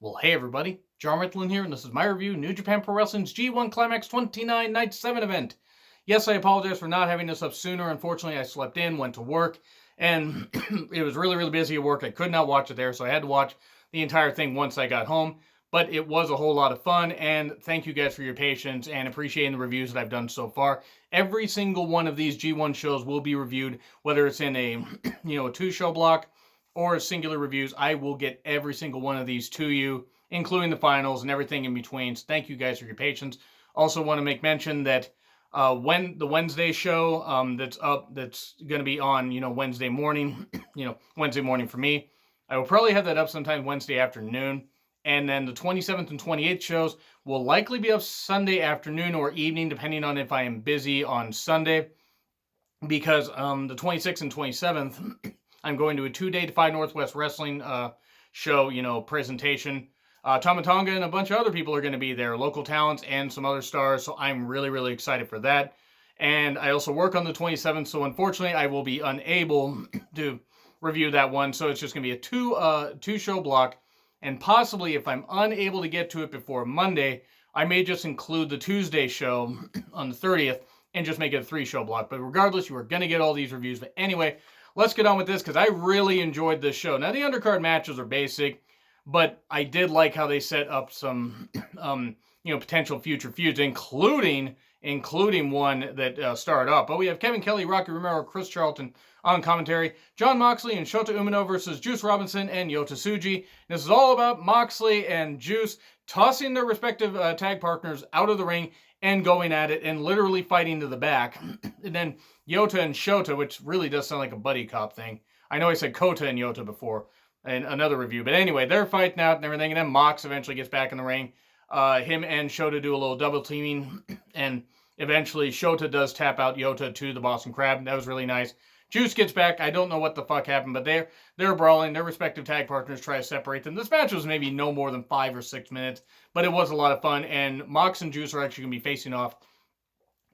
Well, hey everybody, John Ritlin here, and this is my review, New Japan Pro Wrestling's G1 Climax 29 Night 7 event. Yes, I apologize for not having this up sooner. Unfortunately, I slept in, went to work, and it was really busy at work. I could not watch it there, so I had to watch the entire thing once I got home. But it was a whole lot of fun, and thank you guys for your patience and appreciating the reviews that I've done so far. Every single one of these G1 shows will be reviewed, whether it's in a, a two-show block or singular reviews. I will get every single one of these to you, including the finals and everything in between. So thank you guys for your patience. Also want to make mention that when the Wednesday show that's going to be on, Wednesday morning, Wednesday morning for me, I will probably have that up sometime Wednesday afternoon. And then the 27th and 28th shows will likely be up Sunday afternoon or evening, depending on if I am busy on Sunday. Because the 26th and 27th, I'm going to a 2-day Defy Northwest Wrestling show, presentation. Tama Tonga and a bunch of other people are going to be there, local talents and some other stars, so I'm really excited for that. And I also work on the 27th, so unfortunately I will be unable to review that one, so it's just going to be a two-show block, and possibly if I'm unable to get to it before Monday, I may just include the Tuesday show on the 30th and just make it a 3-show block. But regardless, you are going to get all these reviews. But anyway, let's get on with this because I really enjoyed this show. Now, the undercard matches are basic, but I did like how they set up some, potential future feuds, including one that started off. But we have Kevin Kelly, Rocky Romero, Chris Charlton on commentary, Jon Moxley and Shota Umino versus Juice Robinson and Yota Tsuji. This is all about Moxley and Juice tossing their respective tag partners out of the ring and going at it and literally fighting to the back. And then Yota and Shota, which really does sound like a buddy cop thing. I know I said Kota and Yota before in another review, but anyway, they're fighting out and everything, and then Mox eventually gets back in the ring. Him and Shota do a little double teaming, and eventually Shota does tap out Yota to the Boston Crab. That was really nice. Juice gets back. I don't know what the fuck happened, but they're brawling. Their respective tag partners try to separate them. This match was maybe no more than 5 or 6 minutes, but it was a lot of fun, and Mox and Juice are actually going to be facing off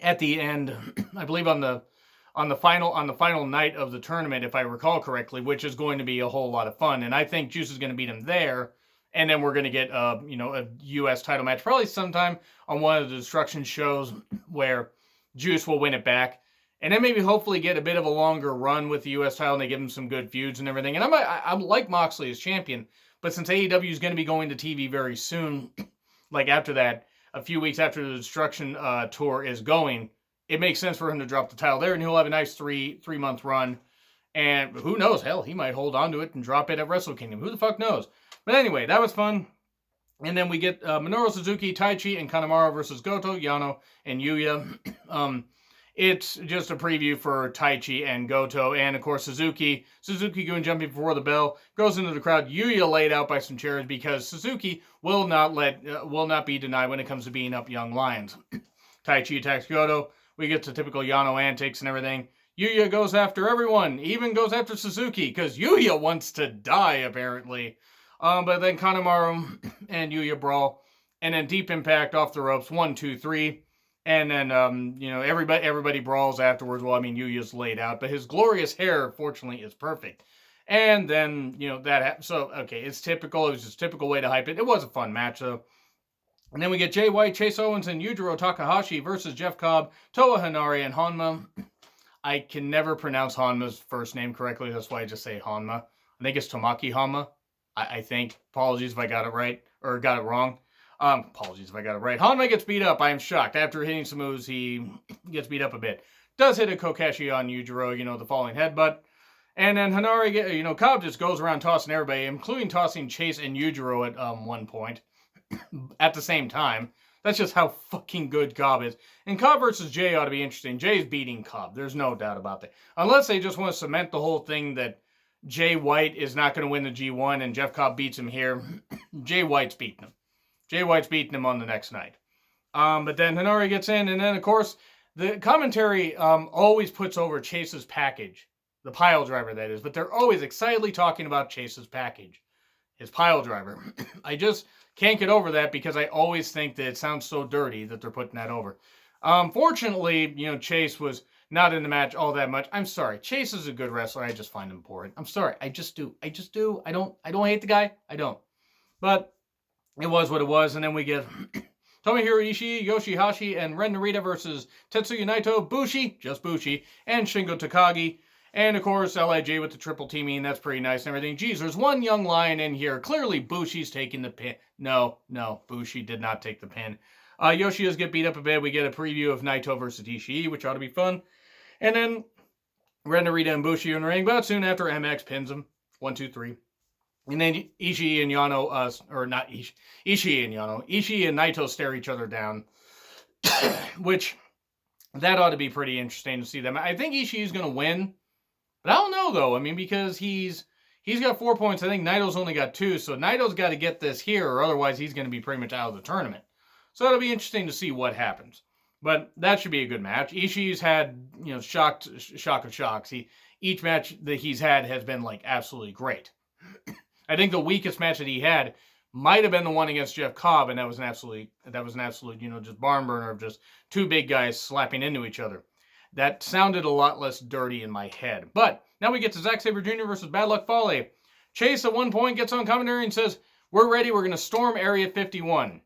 at the end, I believe on the final night of the tournament, if I recall correctly, which is going to be a whole lot of fun. And I think Juice is going to beat him there, and then we're going to get a U.S. title match probably sometime on one of the Destruction shows where Juice will win it back, and then maybe hopefully get a bit of a longer run with the U.S. title, and they give him some good feuds and everything. And I like Moxley as champion, but since AEW is going to be going to TV very soon, like after that, a few weeks after the Destruction tour is going, it makes sense for him to drop the title there, and he'll have a nice three-month run. And who knows? Hell, he might hold on to it and drop it at Wrestle Kingdom. Who the fuck knows? But anyway, that was fun. And then we get Minoru Suzuki, Taichi, and Kanemaru versus Goto, Yano, and Yuya. It's just a preview for Taichi and Goto, and of course Suzuki going jumping before the bell, goes into the crowd. Yuya laid out by some chairs because Suzuki will not be denied when it comes to beating up young lions. Taichi attacks Goto. We get to typical Yano antics and everything. Yuya goes after everyone, even goes after Suzuki, because Yuya wants to die, apparently. But then Kanemaru and Yuya brawl, and then Deep Impact off the ropes, 1, 2, 3. And then, everybody brawls afterwards. Well, I mean, Yuya's laid out, but his glorious hair, fortunately, is perfect. And then, so, okay, it's typical. It was just a typical way to hype it. It was a fun match, though. And then we get Jay White, Chase Owens, and Yujiro Takahashi versus Jeff Cobb, Toa Henare, and Honma. I can never pronounce Honma's first name correctly. That's why I just say Honma. I think it's Tomaki Honma. I think. Apologies if I got it right, or got it wrong. Apologies if I got it right. Honma gets beat up. I am shocked. After hitting some moves, he gets beat up a bit. Does hit a Kokeshi on Yujiro, the falling headbutt. And then Henare, Cobb just goes around tossing everybody, including tossing Chase and Yujiro at one point. At the same time. That's just how fucking good Cobb is. And Cobb versus Jay ought to be interesting. Jay's beating Cobb. There's no doubt about that. Unless they just want to cement the whole thing that Jay White is not going to win the G1 and Jeff Cobb beats him here. Jay White's beating him. Jay White's beating him on the next night. But then Henare gets in, and then, of course, the commentary always puts over Chase's package. The pile driver, that is. But they're always excitedly talking about Chase's package. His pile driver. I just can't get over that because I always think that it sounds so dirty that they're putting that over. Fortunately, Chase was not in the match all that much. I'm sorry. Chase is a good wrestler. I just find him boring. I'm sorry. I just do. I don't hate the guy. I don't. But it was what it was. And then we get Tomohiro Ishii, Yoshihashi, and Ren Narita versus Tetsuya Naito, Bushi, just Bushi, and Shingo Takagi. And of course, LIJ with the triple teaming. That's pretty nice and everything. Geez, there's one young lion in here. Clearly, Bushi's taking the pin. No, Bushi did not take the pin. Yoshi's get beat up a bit. We get a preview of Naito versus Ishii, which ought to be fun. And then Ren Narita and Bushi in the ring, but soon after MX pins him. 1, 2, 3. And then Ishii and Yano, or not Ishii and Yano, Ishii and Naito stare each other down, which that ought to be pretty interesting to see them. I think Ishii's going to win, but I don't know though. I mean, because he's got 4 points. I think Naito's only got 2, so Naito's got to get this here, or otherwise he's going to be pretty much out of the tournament. So it'll be interesting to see what happens. But that should be a good match. Ishii's had, shock of shocks. Each match that he's had has been like absolutely great. I think the weakest match that he had might have been the one against Jeff Cobb, and that was an absolute, just barn burner of just two big guys slapping into each other. That sounded a lot less dirty in my head. But now we get to Zack Sabre Jr. versus Bad Luck Fale. Chase at one point gets on commentary and says, "We're ready. We're going to storm Area 51."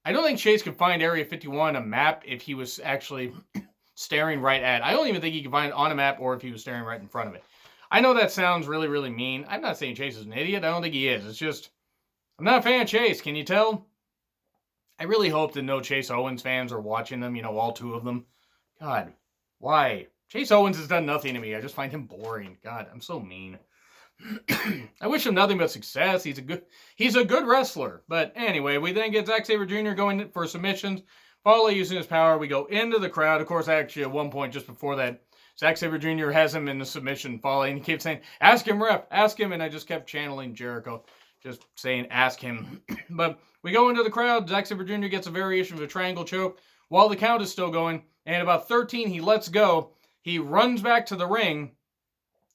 I don't think Chase could find Area 51 on a map if he was actually staring right at it. I don't even think he could find it on a map or if he was staring right in front of it. I know that sounds really, really mean. I'm not saying Chase is an idiot. I don't think he is. It's just, I'm not a fan of Chase. Can you tell? I really hope that no Chase Owens fans are watching them, all 2 of them. God, why? Chase Owens has done nothing to me. I just find him boring. God, I'm so mean. I wish him nothing but success. He's a good wrestler. But anyway, we then get Zack Sabre Jr. going for submissions. Fale using his power. We go into the crowd. Of course, actually, at one point just before that, Zack Sabre Jr. has him in the submission, Fale, and he keeps saying, "Ask him, ref, ask him," and I just kept channeling Jericho, just saying, "Ask him." But we go into the crowd. Zack Sabre Jr. gets a variation of a triangle choke while the count is still going, and about 13, he lets go. He runs back to the ring,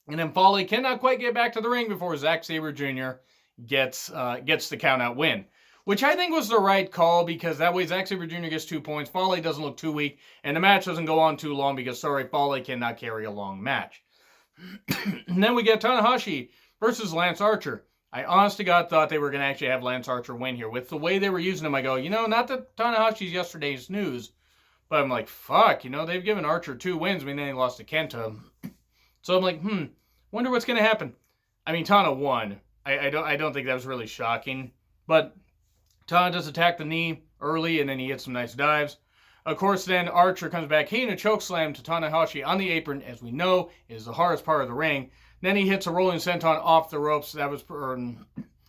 and then Fale cannot quite get back to the ring before Zack Sabre Jr. gets the count-out win, which I think was the right call, because that way Zack Sabre Jr. gets 2 points, Fale doesn't look too weak, and the match doesn't go on too long because, sorry, Fale cannot carry a long match. And then we get Tanahashi versus Lance Archer. I honest to God thought they were going to actually have Lance Archer win here. With the way they were using him, I go, not that Tanahashi's yesterday's news, but I'm like, fuck, they've given Archer 2 wins, then he lost to Kenta. So I'm like, wonder what's going to happen. I mean, Tana won. I don't think that was really shocking, but Tana does attack the knee early, and then he hits some nice dives. Of course, then Archer comes back, hitting a chokeslam to Tanahashi on the apron, as we know is the hardest part of the ring. Then he hits a rolling senton off the ropes. That was, or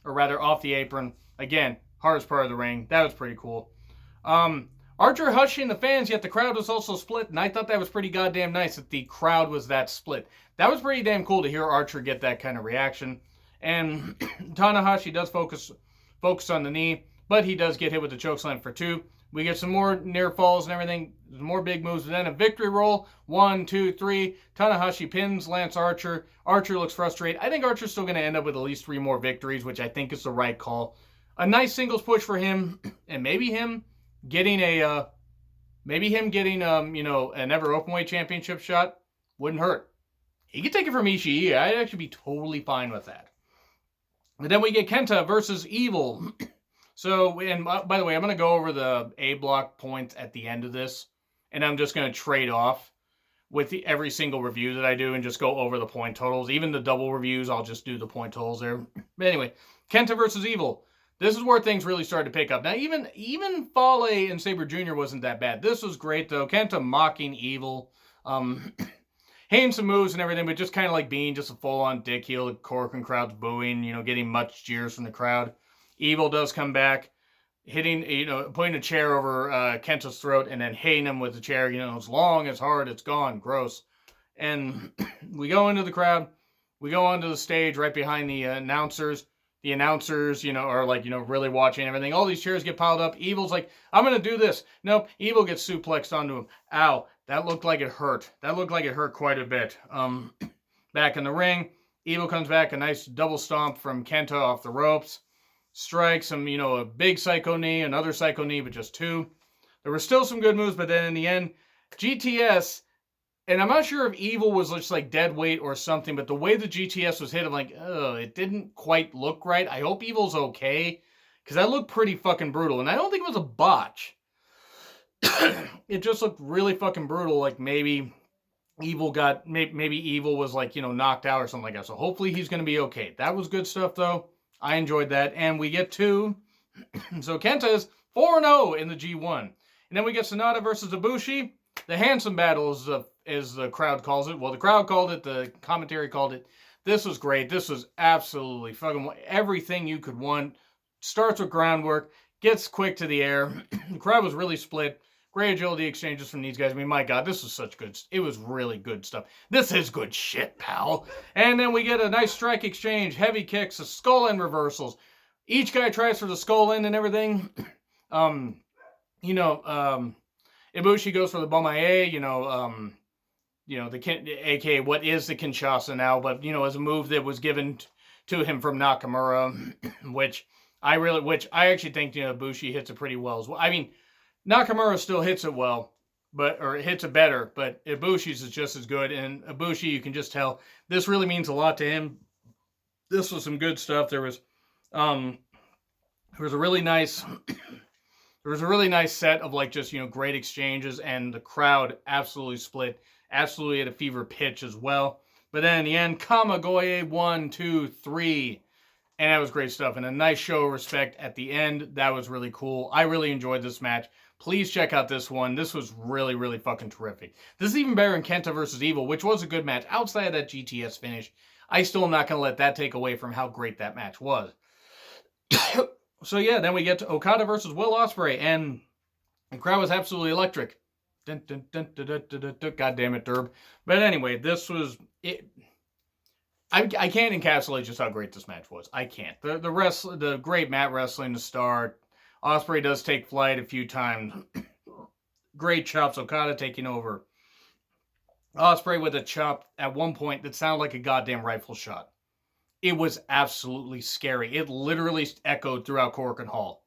rather, off the apron. Again, hardest part of the ring. That was pretty cool. Archer hushing the fans, yet the crowd was also split, and I thought that was pretty goddamn nice that the crowd was that split. That was pretty damn cool to hear Archer get that kind of reaction. And Tanahashi does focus on the knee, but he does get hit with the chokeslam for 2. We get some more near falls and everything, more big moves, and then a victory roll. 1, 2, 3. Tanahashi pins Lance Archer. Archer looks frustrated. I think Archer's still going to end up with at least 3 more victories, which I think is the right call. A nice singles push for him, and maybe him getting an ever openweight championship shot wouldn't hurt. He could take it from Ishii. I'd actually be totally fine with that. And then we get Kenta versus Evil. So, and by the way, I'm going to go over the A block points at the end of this, and I'm just going to trade off with every single review that I do and just go over the point totals. Even the double reviews, I'll just do the point totals there. But anyway, Kenta versus Evil. This is where things really started to pick up. Now, even Fale and Sabre Jr. wasn't that bad. This was great, though. Kenta mocking Evil. Hitting some moves and everything, but just kind of like being just a full-on dick heel. The Korakuen crowd's booing, getting much cheers from the crowd. Evil does come back, hitting, putting a chair over Kenta's throat and then hitting him with the chair. It's long, it's hard, it's gone, gross. And we go into the crowd. We go onto the stage right behind the announcers. The announcers, are like, really watching everything. All these chairs get piled up. Evil's like, "I'm going to do this." Nope. Evil gets suplexed onto him. Ow. That looked like it hurt. That looked like it hurt quite a bit. Back in the ring, Evil comes back. A nice double stomp from Kenta off the ropes. Strikes him, a big psycho knee, another psycho knee, but just 2. There were still some good moves, but then in the end, GTS, and I'm not sure if Evil was just like dead weight or something, but the way the GTS was hit, I'm like, oh, it didn't quite look right. I hope Evil's okay, Because that looked pretty fucking brutal. And I don't think it was a botch. It just looked really fucking brutal. Like maybe maybe Evil was like, knocked out or something like that. So hopefully he's going to be okay. That was good stuff though. I enjoyed that. And we get to, so Kenta is 4-0 in the G1. And then we get Sonata versus Ibushi. The handsome battle as the crowd calls it. Well, the crowd called it. The commentary called it. This was great. This was absolutely fucking everything you could want. Starts with groundwork. Gets quick to the air. The crowd was really split. Great agility exchanges from these guys. I mean, my God, this was such good. It was really good stuff. This is good shit, pal. And then we get a nice strike exchange, heavy kicks, a skull end reversals. Each guy tries for the skull end and everything. Ibushi goes for the Bomaye. aka what is the Kinshasa now, but as a move that was given to him from Nakamura, which I actually think Ibushi hits it pretty well as well. I mean, Nakamura still hits it well, or hits it better, but Ibushi's is just as good. And Ibushi, you can just tell this really means a lot to him. This was some good stuff. There was a really nice set of like just great exchanges, and the crowd absolutely split, absolutely at a fever pitch as well. But then in the end, Kamagoye 1, 2, 3. And that was great stuff. And a nice show of respect at the end. That was really cool. I really enjoyed this match. Please check out this one. This was really, really fucking terrific. This is even better than Kenta versus Evil, which was a good match. Outside of that GTS finish, I still am not going to let that take away from how great that match was. So yeah, then we get to Okada versus Will Ospreay. And the crowd was absolutely electric. Dun, dun, dun, dun, dun, dun, dun, dun. God damn it, Derb. But anyway, this was it. I can't encapsulate just how great this match was. I can't. The great mat wrestling to start. Ospreay does take flight a few times. Great chops. Okada taking over. Ospreay with a chop at one point that sounded like a goddamn rifle shot. It was absolutely scary. It literally echoed throughout Korakuen Hall.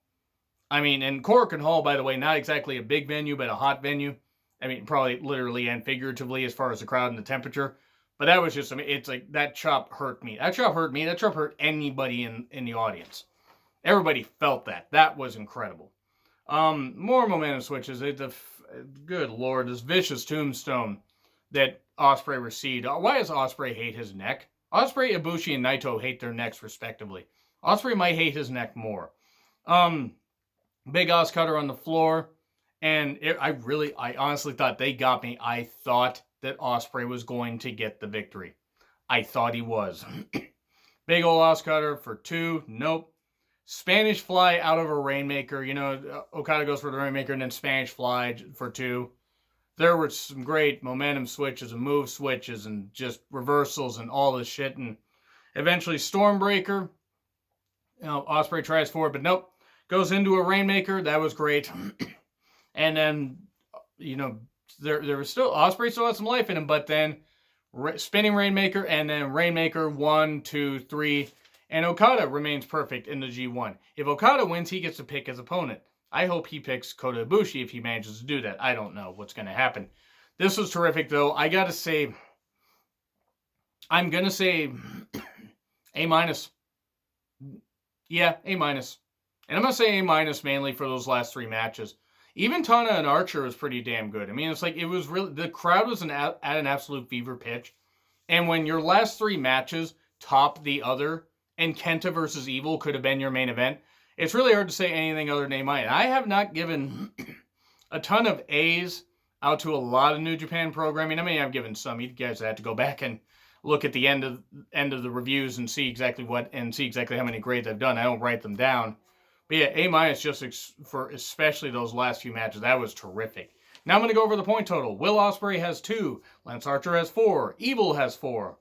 I mean, and Korakuen Hall, by the way, not exactly a big venue, but a hot venue. I mean, probably literally and figuratively as far as the crowd and the temperature. But that was just, it's like, that chop hurt me. That chop hurt me. That chop hurt anybody in the audience. Everybody felt that. That was incredible. More momentum switches. Good Lord, this vicious tombstone that Ospreay received. Why does Ospreay hate his neck? Ospreay, Ibushi, and Naito hate their necks respectively. Ospreay might hate his neck more. Big Os cutter on the floor. And I honestly thought they got me. I thought that Ospreay was going to get the victory. I thought he was. Big ol' Os cutter for 2. Nope. Spanish fly out of a Rainmaker. Okada goes for the Rainmaker and then Spanish fly for 2. There were some great momentum switches and move switches and just reversals and all this shit. And eventually Stormbreaker. Ospreay tries for it, but nope. Goes into a Rainmaker. That was great. And then, there was still, Ospreay still had some life in him, but then spinning Rainmaker and then Rainmaker 1, 2, 3, and Okada remains perfect in the G1. If Okada wins, he gets to pick his opponent. I hope he picks Kota Ibushi if he manages to do that. I don't know what's going to happen. This was terrific, though. I'm going to say A-. Yeah, A-. And I'm going to say A- mainly for those last 3 matches. Even Tana and Archer was pretty damn good. I mean, it's like, it was really, the crowd was at an absolute fever pitch. And when your last 3 matches top the other, and Kenta versus Evil could have been your main event, it's really hard to say anything other than A-. I have not given a ton of A's out to a lot of New Japan programming. I mean, I've given some. You guys have to go back and look at the end of the reviews and see exactly how many grades I've done. I don't write them down. But yeah, A- just for especially those last few matches. That was terrific. Now I'm going to go over the point total. Will Ospreay has 2. Lance Archer has 4. Evil has 4.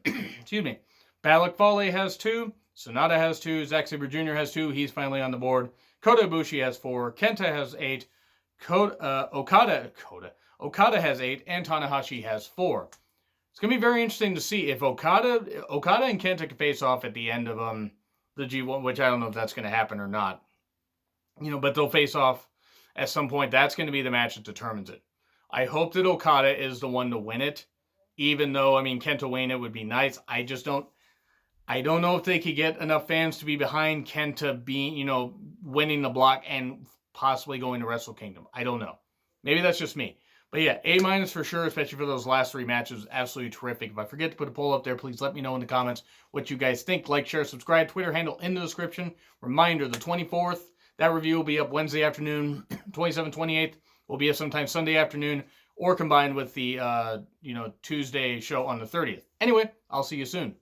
Excuse me. Balak Fale has 2. Sonata has 2. Zack Sabre Jr. has 2. He's finally on the board. Kota Ibushi has 4. Kenta has 8. Okada has 8. And Tanahashi has 4. It's going to be very interesting to see if Okada and Kenta can face off at the end of the G1, which I don't know if that's going to happen or not. But they'll face off at some point. That's going to be the match that determines it. I hope that Okada is the one to win it, even though, Kenta winning it would be nice. I just don't. I don't know if they could get enough fans to be behind Kenta being, winning the block and possibly going to Wrestle Kingdom. I don't know. Maybe that's just me. But yeah, A- for sure, especially for those last 3 matches. Absolutely terrific. If I forget to put a poll up there, please let me know in the comments what you guys think. Like, share, subscribe. Twitter handle in the description. Reminder, the 24th, that review will be up Wednesday afternoon. 27th, 28th will be up sometime Sunday afternoon, or combined with the Tuesday show on the 30th. Anyway, I'll see you soon.